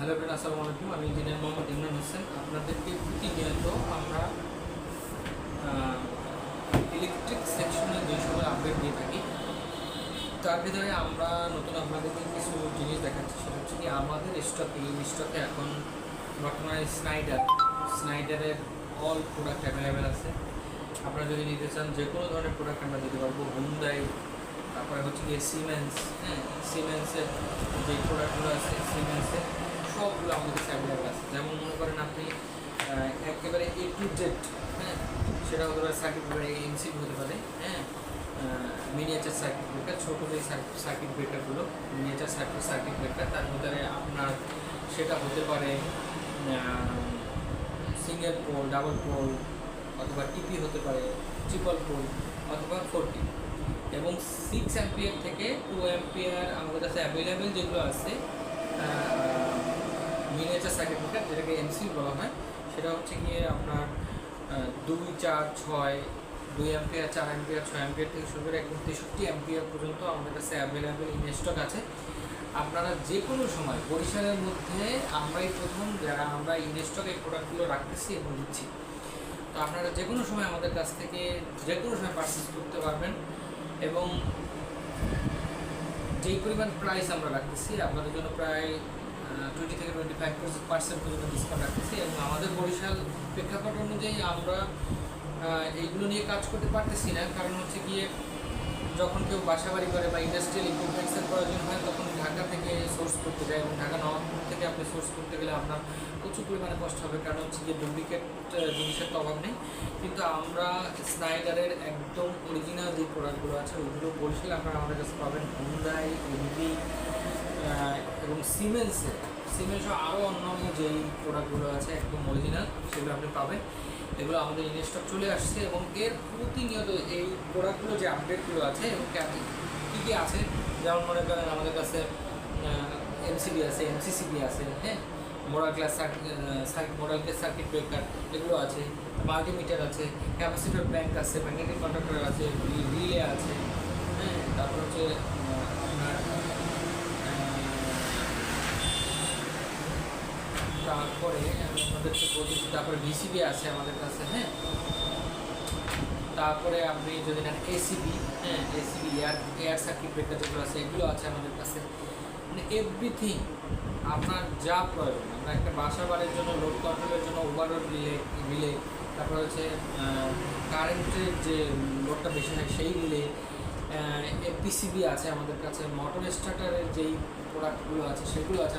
Hello friend, আসসালামু আলাইকুম। আমি ইঞ্জিনিয়ার মোহাম্মদ ইমরান হোসেন। আপনাদেরকে প্রতিনিয়ত আমরা ইলেকট্রিক সেকশনে যে সকল আপডেট দিয়ে থাকি, তার ভিতরে আমরা নতুন আপনাদেরকে কিছু জিনিস দেখাচ্ছি। সেটা হচ্ছে কি, আমাদের স্টকে এখন বর্তমানে স্নাইডারের অল প্রোডাক্ট অ্যাভেলেবেল আছে। আপনারা যদি নিতে চান যে কোনো ধরনের প্রোডাক্ট আমরা দিতে পারবো। হুন্ডাই, তারপরে হচ্ছে গিয়ে সিমেন্সের যে প্রোডাক্টগুলো আছে, সিমেন্সের সবগুলো আমাদের কাছে অ্যাভেলেবেল আছে। যেমন মনে করেন আপনি একেবারে A to Z, সেটা হতে পারে সার্কিট ব্রেকার, এমসিবি হতে পারে, মিনিয়েচার সার্কিট ব্রেকার, ছোটো যে সার্কিট ব্রেকারগুলো, মিনিয়েচার সার্কিট ব্রেকার, তার ভিতরে আপনার সেটা হতে পারে সিঙ্গেল পোল, ডাবল পোল, অথবা টিপি হতে পারে, ট্রিপল পোল, অথবা 40 এবং 6 অ্যাম্পিয়ার থেকে 2 অ্যাম্পিয়ার আমাদের কাছে অ্যাভেলেবেল যেগুলো আছে। মিনিয়েচার সার্কিট ব্রেকার, যেটাকে এমসি বলা হয়, সেটা হচ্ছে গিয়ে আপনার 2, 4, 6, 2 অ্যাম্পিয়ার, 4 অ্যাম্পিয়ার, 6 অ্যাম্পিয়ার থেকে শুরু করে একদম 63 অ্যাম্পিয়ার পর্যন্ত আমাদের কাছে অ্যাভেলেবেল ইন স্টক আছে। আপনারা যে কোনো সময় বরিশালের মধ্যে আমরাই প্রথম যারা আমরা ইন স্টক এই প্রোডাক্টগুলো রাখতেছি এবং দিচ্ছি। তো আপনারা যে কোনো সময় আমাদের কাছ থেকে যে কোনো সময় পারচেস করতে পারবেন এবং যেই পরিমাণ প্রাইস আমরা রাখতেছি আপনাদের জন্য প্রায় 20 থেকে 25% পর্যন্ত ডিসকাউন্ট রাখতেছি। এবং আমাদের বরিশাল প্রেক্ষাপট অনুযায়ী আমরা এইগুলো নিয়ে কাজ করতে পারতেছি না, কারণ হচ্ছে গিয়ে যখন কেউ বাসা বাড়ি করে বা ইন্ডাস্ট্রিয়াল ইকুইপমেন্টসের প্রয়োজন হয় তখন ঢাকা থেকে সোর্স করতে যায়, এবং ঢাকা নবাবপুর থেকে আপনি সোর্স করতে গেলে আপনার প্রচুর পরিমাণে কষ্ট হবে, কারণ হচ্ছে যে ডুপ্লিকেট জিনিসের তো অভাব নেই। কিন্তু আমরা স্নাইডারের একদম অরিজিনাল যে প্রোডাক্টগুলো আছে ওইগুলো বরিশালে আপনারা আমাদের কাছে পাবেন। হুন্ডাই, এমবি এবং সিমেন্সের আরও অন্যান্য যেই প্রোডাক্টগুলো আছে একদম অরিজিনাল, সেগুলো আপনি পাবেন। এগুলো আমাদের ইন স্টক চলে আসছে এবং এর প্রতিনিয়ত এই প্রোডাক্টগুলো যে আপডেটগুলো আছে এবং কী কী আছে, যেমন মনে করেন আমাদের কাছে এমসিবি আছে, এমসিসিবি আছে, মডেল ক্লাস সার্কিট ব্রেকার এগুলো আছে, মাল্টিমিটার আছে, ক্যাপাসিটর ব্যাংক আছে, ম্যাগনেটিক কন্ডাক্টর আছে, রিলে আছে, তারপর হচ্ছে আপনার তারপরে আমি আপনাদেরকে বলছি, তারপরে ভিসিবি আছে আমাদের কাছে, তারপরে আপনি যদি নেন ACB, ACB air circuit breaker যেগুলো আছে এগুলো আছে আমাদের কাছে। মানে এভরিথিং আপনার যা প্রয়োজন, আমরা একটা বাসা বাড়ির জন্য, লোড কন্ট্রোলের জন্য ওভারলোড রিলে, তারপরে হচ্ছে কারেন্টের যে লোডটা বেশি হয় সেই রিলে, এপিসিবি আছে আমাদের কাছে, মোটর স্টার্টারের যেই প্রোডাক্টগুলো আছে সেগুলো আছে।